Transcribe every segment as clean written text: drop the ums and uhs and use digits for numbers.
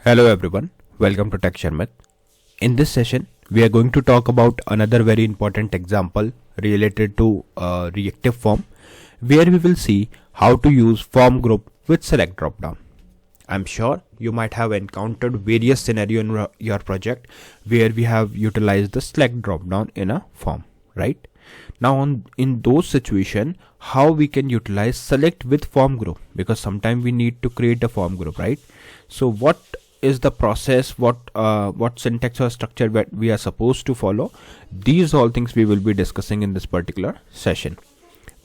Hello everyone, welcome to Tech Sharmit. In this session, we are going to talk about another very important example related to reactive form, where we will see how to use FormGroup with Select Dropdown. I'm sure you might have encountered various scenarios in your project where we have utilized the Select Dropdown in a form, right? Now in those situations, how we can utilize Select with FormGroup, because sometimes we need to create a form group, right? So what is the process, what syntax or structure that we are supposed to follow? These all things we will be discussing in this particular session.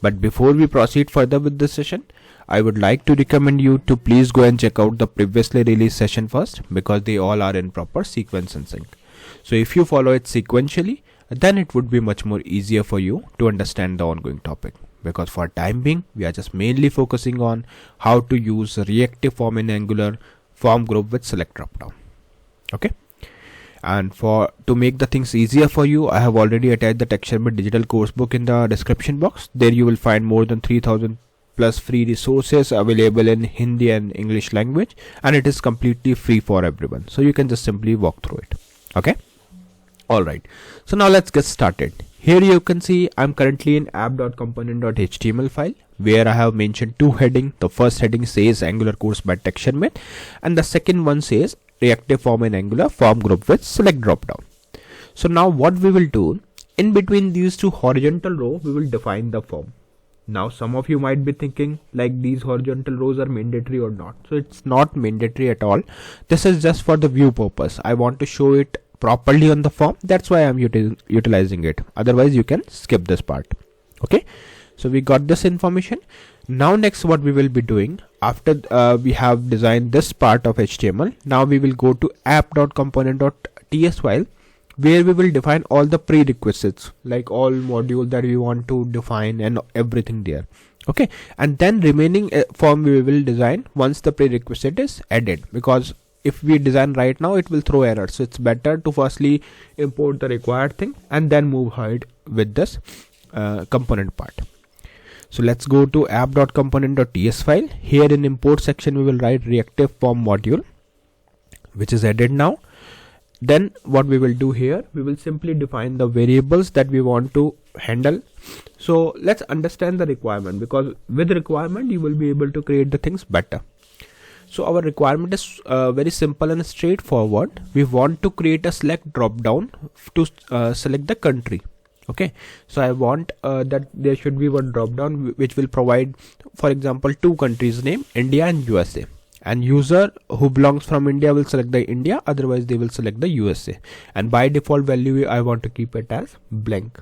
But before we proceed further with this session, I would like to recommend you to please go and check out the previously released session first, because they all are in proper sequence and sync. So if you follow it sequentially, then it would be much more easier for you to understand the ongoing topic, because for time being we are just mainly focusing on how to use reactive form in Angular form group with Select Dropdown. Okay, and to make the things easier for you, I have already attached the Tech Sharmit digital course book in the description box. There you will find more than 3000 plus free resources available in Hindi and English language, and it is completely free for everyone, so you can just simply walk through it. Okay, alright, so now let's get started. Here you can see I'm currently in app.component.html file, where I have mentioned two headings. The first heading says Angular course by Tech Sharmit, and the second one says reactive form in Angular form group with Select Dropdown. So now what we will do, in between these two horizontal rows we will define the form. Now some of you might be thinking like these horizontal rows are mandatory or not. So it's not mandatory at all. This is just for the view purpose. I want to show it properly on the form, that's why I'm utilizing it. Otherwise you can skip this part. Okay, so we got this information. Now next what we will be doing, after we have designed this part of HTML, now we will go to app.component.ts file, where we will define all the prerequisites, like all module that we want to define and everything there. Okay, and then remaining form we will design once the prerequisite is added, because if we design right now it will throw errors. So it's better to firstly import the required thing and then move ahead with this component part. So let's go to app.component.ts file. Here in import section we will write reactive form module, which is added now. Then what we will do here, we will simply define the variables that we want to handle. So let's understand the requirement, because with requirement you will be able to create the things better. So our requirement is very simple and straightforward. We want to create a select drop down to select the country. Okay, so I want that there should be one drop down which will provide, for example, two countries name, India and USA, and user who belongs from India will select the India, otherwise they will select the USA, and by default value I want to keep it as blank.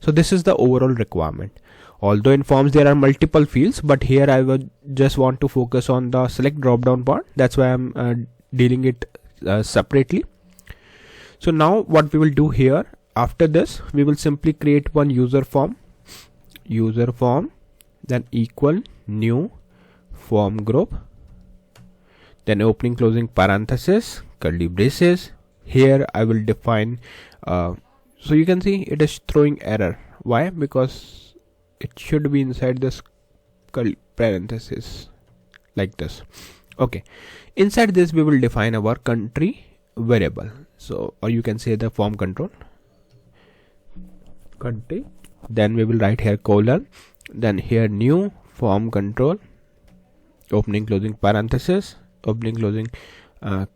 So this is the overall requirement. Although in forms there are multiple fields, but here I would just want to focus on the select drop down part. That's why I'm dealing it separately. So now what we will do here, after this we will simply create one user form, then equal new form group, then opening closing parenthesis, curly braces. Here I will define so you can see it is throwing error. Why? Because it should be inside this parenthesis like this. Okay, inside this we will define our country variable. So, or you can say the form control country, then we will write here colon, then here new form control, opening closing parenthesis, opening closing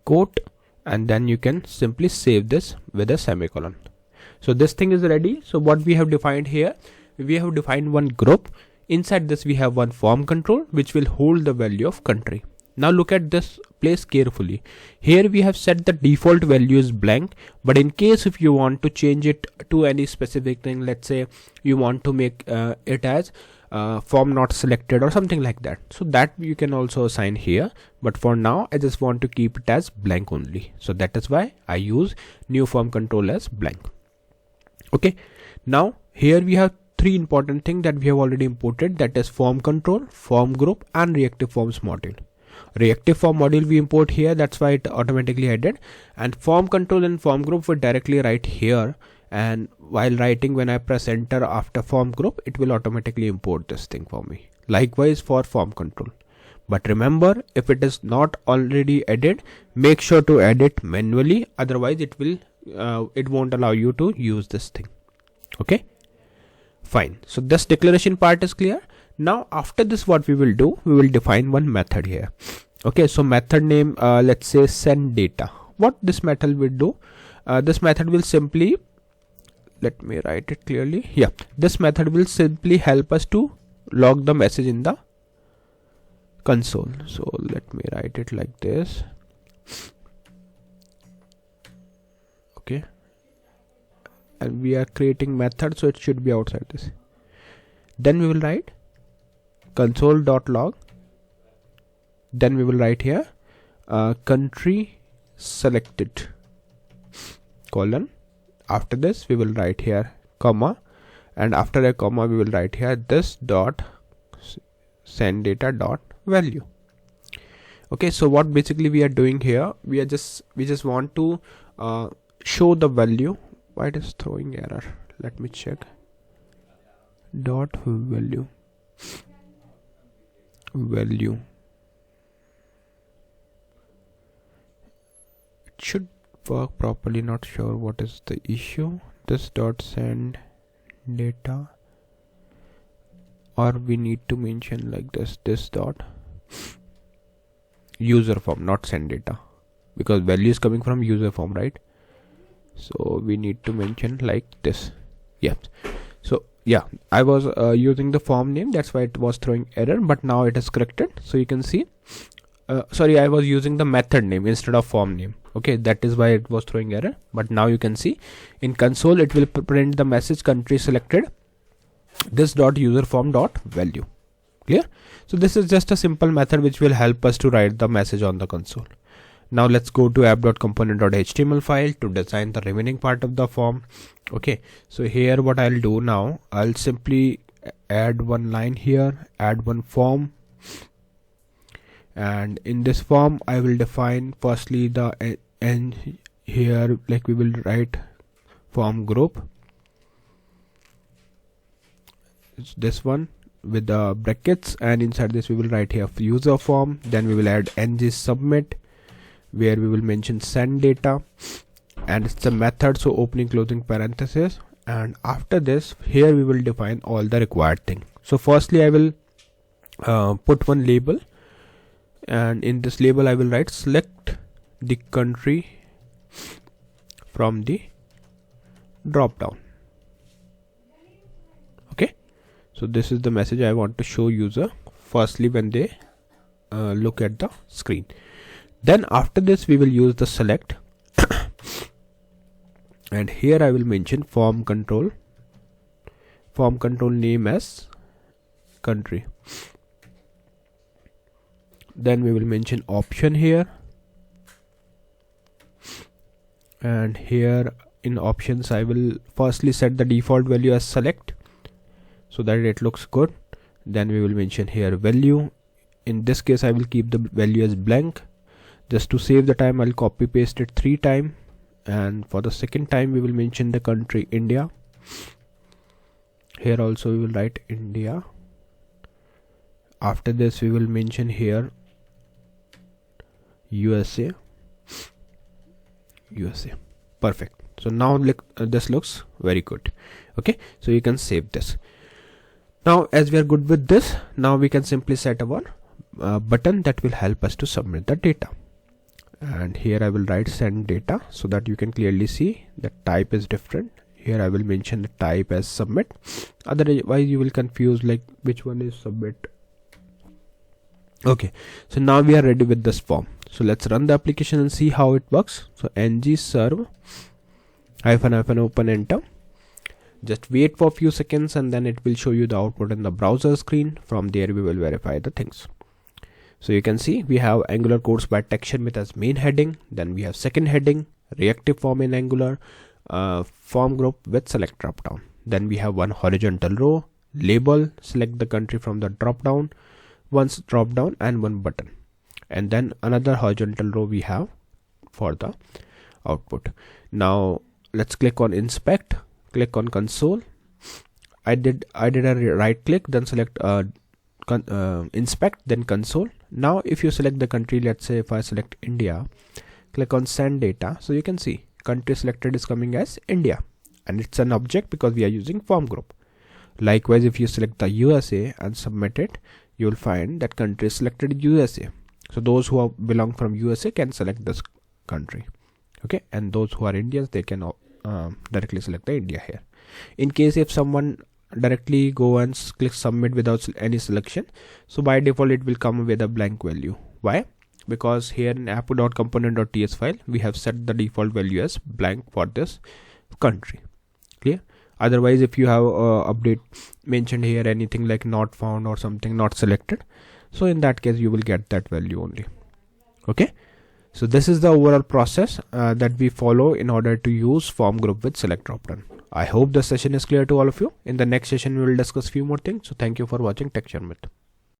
quote, and then you can simply save this with a semicolon. So this thing is ready. So what we have defined here, we have defined one group. Inside this we have one form control which will hold the value of country. Now look at this place carefully. Here we have set the default value is blank, but in case if you want to change it to any specific thing, let's say you want to make it as form not selected or something like that, so that you can also assign here, but for now I just want to keep it as blank only. So that is why I use new form control as blank. Okay, now here we have three important things that we have already imported, that is form control, form group, and reactive forms module. Reactive form module we import here, that's why it automatically added, and form control and form group we directly write here, and while writing, when I press enter after form group, it will automatically import this thing for me. Likewise for form control, But remember, if it is not already added, make sure to add it manually, otherwise it won't allow you to use this thing. Okay, fine. So this declaration part is clear. Now after this, what we will do, we will define one method here. Okay, so method name, let's say send data. What this method will do, this method will simply, let me write it clearly. Yeah, this method will simply help us to log the message in the console. So let me write it like this. Okay, and we are creating method, so it should be outside this. Then we will write console.log. Then we will write here country selected colon. After this we will write here comma, and after a comma we will write here this dot send data dot value. Okay, so what basically we are doing here, we just want to show the value. Why it is throwing error? Let me check. Dot value. It should work properly, not sure what is the issue. This dot send data, or we need to mention like this dot user form, not send data, because value is coming from user form, right? So we need to mention like this. Yeah, so yeah, I was using the form name, that's why it was throwing error, but now it is corrected. So you can see, sorry, I was using the method name instead of form name. Okay, that is why it was throwing error, but now you can see in console it will print the message country selected this dot user form dot value. Clear? So this is just a simple method which will help us to write the message on the console. Now let's go to app.component.html file to design the remaining part of the form. Okay, so here what I'll do now, I'll simply add one line here, add one form, and in this form I will define firstly the end here, like we will write FormGroup. It's this one with the brackets, and inside this we will write here user form. Then we will add ng submit, where we will mention send data, and it's a method, so opening closing parenthesis. And after this, here we will define all the required thing. So firstly I will put one label, and in this label I will write select the country from the drop down. Okay, so this is the message I want to show user firstly when they look at the screen. Then after this we will use the select and here I will mention FormControl name as country. Then we will mention option here, and here in options I will firstly set the default value as select so that it looks good. Then we will mention here value. In this case I will keep the value as blank. Just to save the time, I'll copy paste it 3 times, and for the second time we will mention the country India. Here also we will write India. After this we will mention here USA. Perfect. So now this looks very good. Okay, so you can save this. Now as we are good with this, now we can simply set our button that will help us to submit the data. And here I will write send data so that you can clearly see the type is different. Here I will mention the type as submit, otherwise you will confuse like which one is submit. Okay, so now we are ready with this form. So let's run the application and see how it works. So ng serve -- open enter. Just wait for a few seconds and then it will show you the output in the browser screen. From there we will verify the things. So you can see we have Angular course by Sharmit as main heading. Then we have second heading, reactive form in Angular, FormGroup with select dropdown. Then we have one horizontal row, label, select the country from the dropdown, one dropdown and one button. And then another horizontal row we have for the output. Now let's click on inspect, click on console. I did a right click, then select inspect, then console. Now if you select the country, let's say if I select India, click on send data, so you can see country selected is coming as India, and it's an object because we are using FormGroup. Likewise, if you select the USA and submit it, you will find that country is selected USA. So those who belong from USA can select this country, okay, and those who are Indians, they can directly select the India here. In case if someone directly go and click submit without any selection, so by default it will come with a blank value. Why? Because here in app.component.ts file we have set the default value as blank for this country. Clear? Otherwise, if you have update mentioned here anything like not found or something not selected, so in that case you will get that value only. Okay, so this is the overall process that we follow in order to use FormGroup with Select Dropdown. I hope the session is clear to all of you. In the next session we will discuss few more things. So thank you for watching Tech Sharmit.